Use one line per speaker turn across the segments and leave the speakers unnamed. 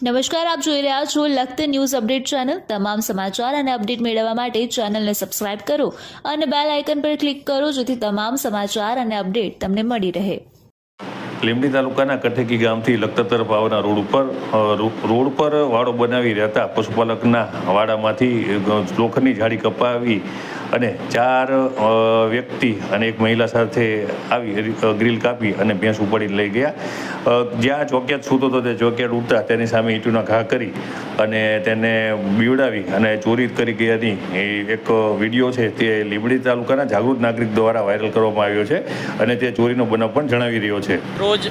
નમસ્કાર, આપ જોઈ રહ્યા છો લખત ન્યૂઝ અપડેટ ચેનલ। તમામ સમાચાર અને અપડેટ મેળવવા માટે ચેનલને સબસ્ક્રાઇબ કરો અને બેલ આઇકન પર ક્લિક કરો જેથી તમામ સમાચાર અને અપડેટ તમને મળી રહે।
લીંબડી તાલુકાના કઠેકી ગામથી લખતર તરફ આવના રોડ પર વાડો બનાવી રહેતા પશુપાલકના વાડામાંથી લોખંડની જાળી કપાવી અને 4 વ્યક્તિ અને એક મહિલા સાથે આવી ગ્રીલ કાપી અને ભેંસ ઉપાડી લઈ ગયા। જ્યાં ચોકિયાત સૂતો હતો તે ચોકિયાત ઉડતા તેની સામે ઈંટોના ઘા કરી અને તેને બીવડાવી અને ચોરી કરી ગયાની એક વિડીયો છે તે લીંબડી તાલુકાના જાગૃત નાગરિક દ્વારા વાયરલ કરવામાં આવ્યો છે અને તે ચોરીનો બનાવ પણ જણાવી રહ્યો છે।
રોજ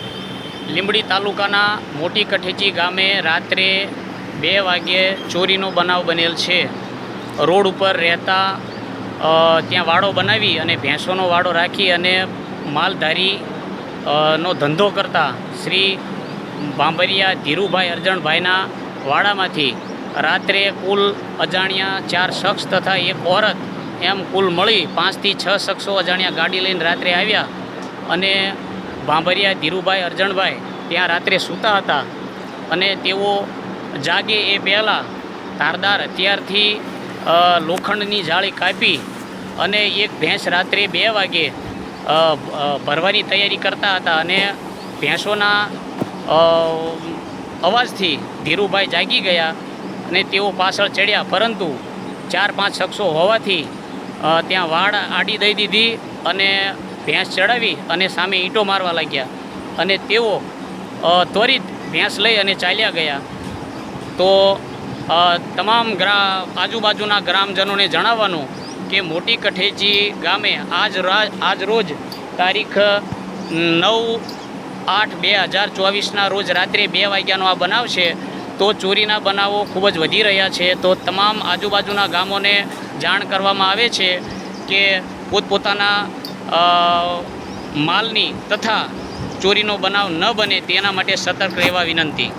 લીંબડી તાલુકાના મોટી કઠેચી ગામે રાત્રે 2 વાગ્યે ચોરીનો બનાવ બનેલ છે। રોડ ઉપર રહેતા ત્યાં વાડો બનાવી અને ભેંસોનો વાડો રાખી અને માલધારી નો ધંધો કરતા શ્રી બાંભરિયા ધીરુભાઈ અરજણભાઈના વાડામાંથી રાત્રે કુલ અજાણ્યા 4 શખ્સ તથા એક ઓરત એમ કુલ મળી 5 થી 6 શખ્સો અજાણ્યા ગાડી લઈને રાત્રે આવ્યા અને બાંભરિયા ધીરુભાઈ અરજણભાઈ ત્યાં રાત્રે સૂતા હતા અને તેઓ જાગે એ પહેલાં ધારદાર હથિયારથી લોખંડની જાળી કાપી અને એક ભેંસ રાત્રે 2 વાગે ભરવાની તૈયારી કરતા હતા અને ભેંસોના અવાજથી ધીરુભાઈ જાગી ગયા અને તેઓ પાછળ ચડ્યા, પરંતુ 4-5 શખ્સો હોવાથી ત્યાં વાડ આડી દઈ દીધી અને ભેંસ ચડાવી અને સામે ઈંટો મારવા લાગ્યા અને તેઓ ત્વરિત ભેંસ લઈ અને ચાલ્યા ગયા। તો તમામ આજુબાજુના ગ્રામજનોને જણાવવાનું કે મોટી કઠેચી ગામે આજ રોજ તારીખ 9/8/2024ના રોજ રાત્રે 2 વાગ્યાનો આ બનાવ છે। તો ચોરીના બનાવો ખૂબ જ વધી રહ્યા છે। તો તમામ આજુબાજુના ગામોને જાણ કરવામાં આવે છે કે પોતપોતાના માલની તથા ચોરીનો બનાવ ન બને તેના માટે સતર્ક રહેવા વિનંતી।